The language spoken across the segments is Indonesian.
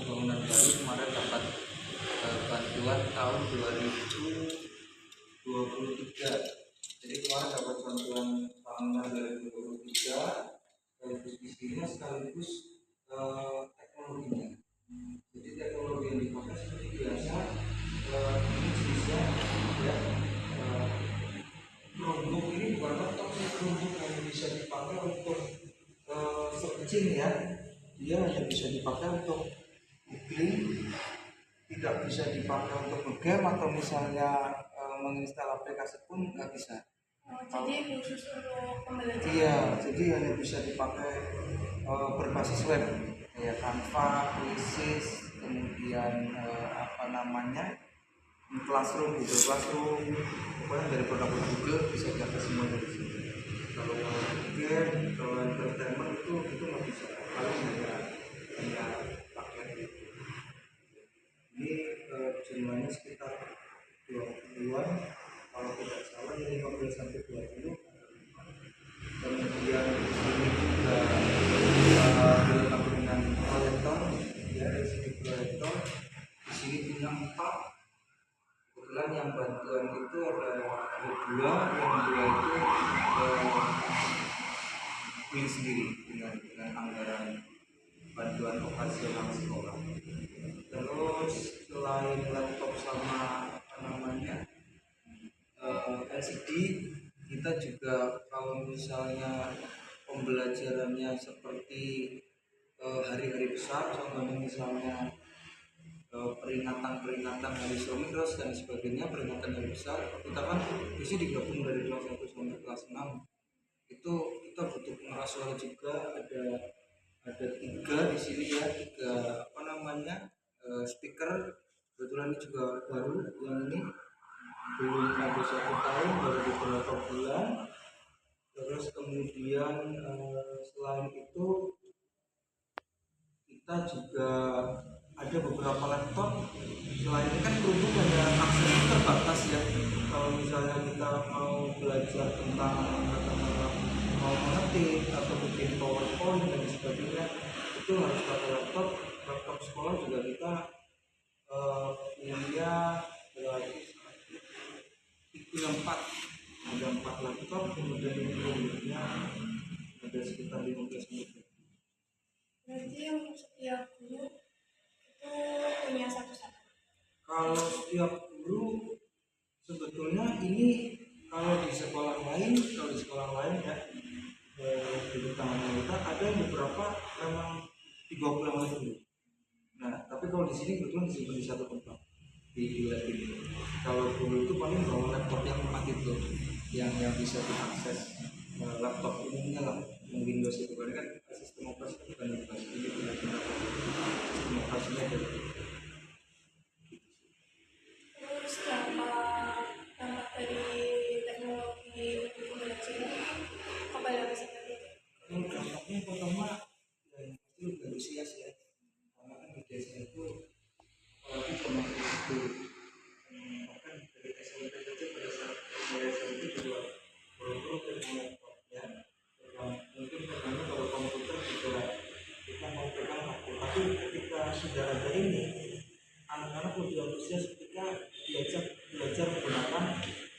bangunan baru kemarin dapat bantuan tahun 2023. Jadi kemarin dapat bantuan bangunan 2023 sekaligus visinya sekaligus teknologinya. Jadi teknologi yang dipakai seperti biasa, ini jenisnya ya Chromebook ini bukan laptop, Chromebook yang bisa dipakai untuk searching ya. Dia hanya bisa dipakai untuk googling, tidak bisa dipakai untuk game atau misalnya menginstal aplikasi pun nggak bisa. Jadi khusus untuk pembelajaran? Iya, jadi hanya bisa dipakai berbasis web, ya Canva, Quizzes, kemudian Classroom gitu, Classroom, pokoknya dari produk-produk Google bisa diakses semua dari sini. Kalau game, kalau entertainment itu nggak bisa, paling hanya pakai itu. Ini jumlahnya sekitar 20-an, kalau tidak salah ya 15 sampai 20. Kemudian ini juga dilengkapi dengan proyektor, ya dari sini proyektor, di sini punya 4. Kebetulan yang bantuan itu ada 2, yang 2 itu beli sendiri dengan anggaran bantuan operasional sekolah. Terus selain laptop sama LCD, kita juga kalau misalnya pembelajarannya seperti hari-hari besar, contohnya misalnya peringatan hari Somikros dan sebagainya, peringatan hari besar, kita kan bisa digabung dari kelas 1 sampai kelas 6. Itu kita butuh pengeras suara juga, ada 3 di sini ya, 3 speaker. Kebetulan ini juga baru, yang ini belum ada 1 tahun, baru beberapa bulan. Terus kemudian selain itu kita juga ada beberapa laptop. Selain ini kan Chromebook hanya aksesnya terbatas ya. Kalau misalnya kita mau belajar tentang mau mengetik atau bikin PowerPoint dan sebagainya, itu harus pakai laptop. Laptop sekolah juga kita punya itu yang 4, ada 4 laptop, kemudian Chromebooknya ada sekitar 15 menit. Berarti untuk setiap guru itu punya satu-satu? Kalau setiap guru sebetulnya ini kalau di sekolah lain ya, di utamanya kita ada beberapa memang dibawa pulang oleh guru. Nah, tapi kalau di sini kebetulan disimpan di satu tempat di lab ini. Kalau guru itu paling bawa laptop yang 4 itu, yang bisa diakses laptop umumnya lah, yang Windows itu kan sistem operasi bukan Windows, ini benar-benar sistem operasinya dari Terus dampak dari teknologi untuk pembelajaran apa yang bisa terjadi? dampaknya pertama yang pasti udah usia ya, karena kan biasanya itu apalagi termasuk itu bahkan dari SMP saja pada saat SMP juga baru pegang laptop ya, mungkin pegangnya kalau komputer juga kita mau pegang HP, tapi ketika sudah ada ini anak-anak lebih antusias ketika diajak belajar menggunakan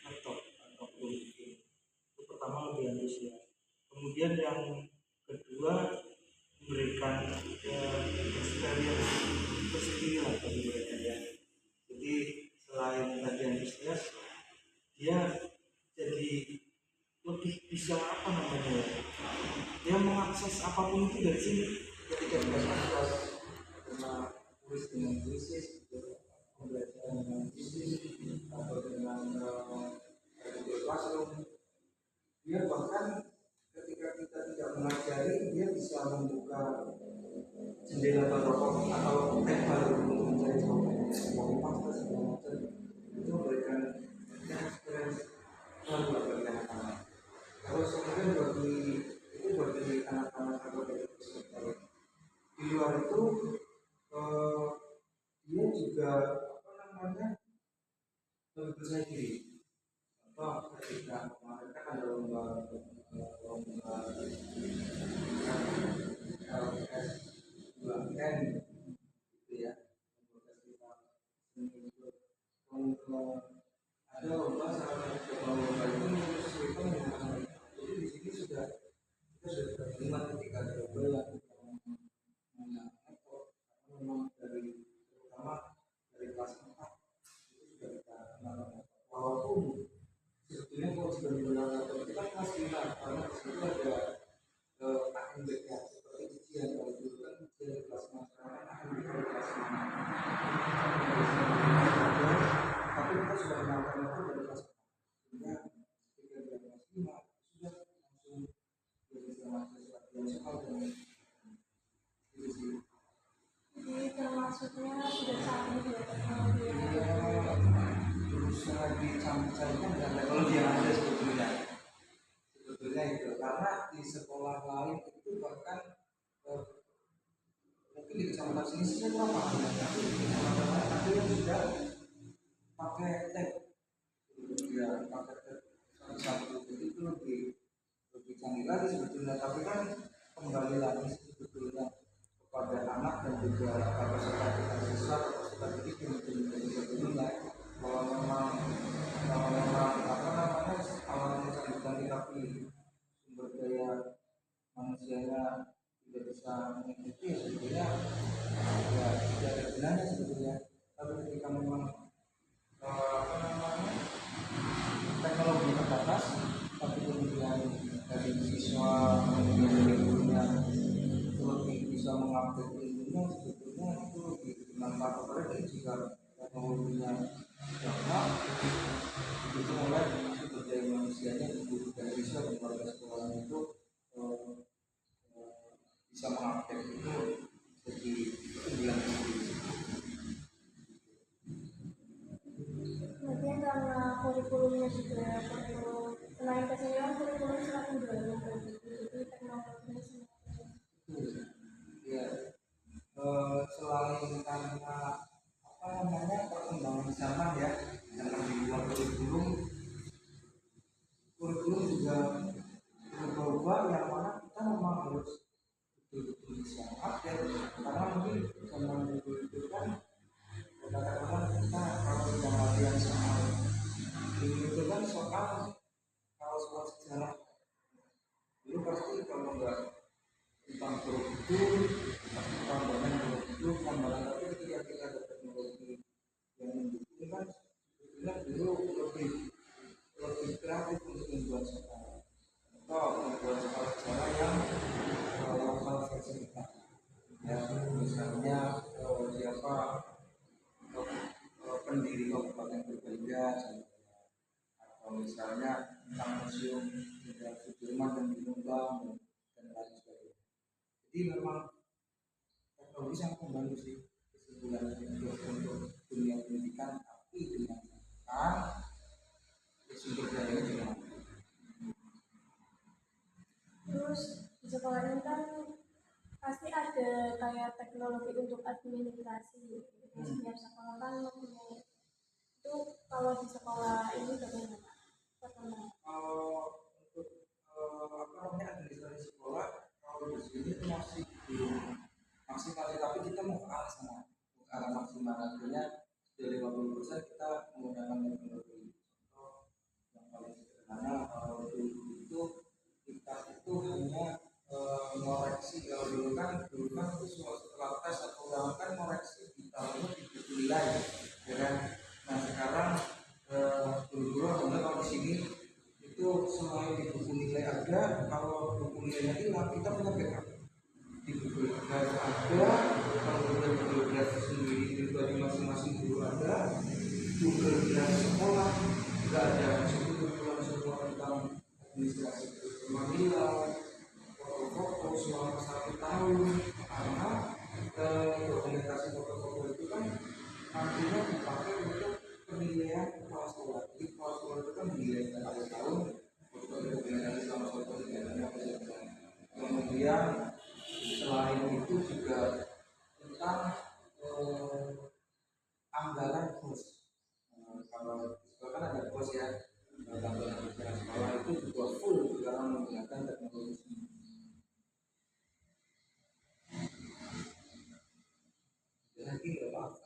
laptop atau ini. Itu pertama lebih antusias. Kemudian yang kedua memberikan experience tersendiri lah bagi mereka ya. Jadi selain tadi antusias, dia jadi lebih bisa dia mengakses apapun itu dari sini ketika dia akses tulis dengan krisis, pembelajaran dengan krisis atau dengan Google Classroom. Dia bahkan ketika kita tidak mengajari, dia bisa membuka jendela baru atau tab baru untuk mencari jawaban pasta segala macam. Itu memberikan experience baru bagi anak-anak. Terus kemudian bagi anak-anak atau bagi peserta di luar itu, dia juga lebih percaya diri. Contoh ketika kemarin kan ada lomba LS 2N gitu eh, ada lomba salah satu lomba itu kesulitan dengan jadi di sini sudah kita sudah terima ketika ada lomba yang menggunakan laptop karena memang dari terutama dari kelas 4 itu sudah kita kenal walaupun sebetulnya kewajiban menggunakan laptop itu kan kelas 5 karena di situ ada AMBK ya seperti ujian kalau dulu kan ujian di kelas 5 sekarang kan AMBK di kelas 5 tapi kita sudah mengenalkan itu dari kelas 4 sehingga ketika di kelas 5 sudah langsung bisa mahasiswa yang soal dan itu sih Jadi termasuknya sudah canggih ya teknologi yang ada di berusaha dicampur-campurkan dengan teknologi yang ada sebetulnya itu karena di sekolah lain itu bahkan mungkin di kecamatan sini saya kurang paham ya tapi di kecamatan lain ada yang sudah pakai tab ya pakai tab satu jadi itu lebih canggih lagi sebetulnya tapi kan kembali lagi sebetulnya kepada anak dan juga kapasitas kita siswa kapasitas didik yang menjadi sebetulnya kalau memang apa namanya awalnya canggih tapi sumber daya manusianya tidak bisa mengikuti sebetulnya ya tidak ada gunanya sebetulnya tapi ketika memang apa namanya teknologi terbatas tapi kemudian dari siswa kemudian dari gurunya itu lebih bisa mengupdate ilmunya sebetulnya itu lebih bermanfaat apalagi jika teknologinya dapat itu mulai sumber daya manusianya guru dan siswa dan warga sekolah itu eh, bisa mengupdate itu jadi keunggulan sendiri. Kemudian karena kurikulumnya juga perlu selain kesenian kurikulum semakin beragam jadi teknologinya semakin Ya, selain karena apa namanya perkembangan zaman ya yang di luar kurikulum juga berubah yang mana kita memang harus betul-betul bisa update karena mungkin zaman dulu itu kan kadang-kadang kita kalau yang latihan soal ini itu kan soal kalau soal sejarah dulu pasti kalau nggak tentang Borobudur pasti tambahan Borobudur tambahan tapi ketika kita ada teknologi yang mendukung kan sebetulnya dulu lebih kreatif untuk membuat soal atau membuat soal sejarah yang lokal versi kita ya misalnya siapa pendiri kabupaten berbeda atau misalnya tentang museum Jenderal Sudirman dan Binumban dan lain sebagainya. Jadi memang teknologi sangat membantu sih kesimpulan untuk dunia pendidikan tapi dengan catatan sumber daya juga. terus di sekolah ini kan pasti ada kayak teknologi untuk administrasi di setiap sekolah kan mempunyai itu kalau di sekolah ini bagaimana? Kalau untuk apa namanya administrasi sekolah kalau di sini itu masih belum maksimal tapi kita mau ke arah sana ke arah maksimal artinya dari 50% kita menggunakan teknologi contoh yang paling sederhana kalau dulu itu kita itu hanya mengoreksi kalau dulu kan itu setelah tes atau ulangan kan koreksi ditaruhnya di buku nilai ya kan nah sekarang dulu alhamdulillah kalau di sini itu selain di buku nilai ada kalau buku nilainya hilang kita punya backup di Google Drive ada kalau Google Drive sendiri pribadi masing-masing guru ada Google Drive sekolah juga ada situ kumpulan semua tentang administrasi nilai foto-foto selama 1 tahun karena dokumentasi foto-foto itu kan nantinya dipakai untuk penilaian kepala sekolah jadi kepala sekolah itu kan dinilai setiap akhir tahun untuk dokumentasi selama 1 tahun kemudian selain itu juga tentang anggaran bos kalau di sekolah kan ada bos ya anggaran sekolah itu juga full sekarang menggunakan teknologi lagi nggak apa-apa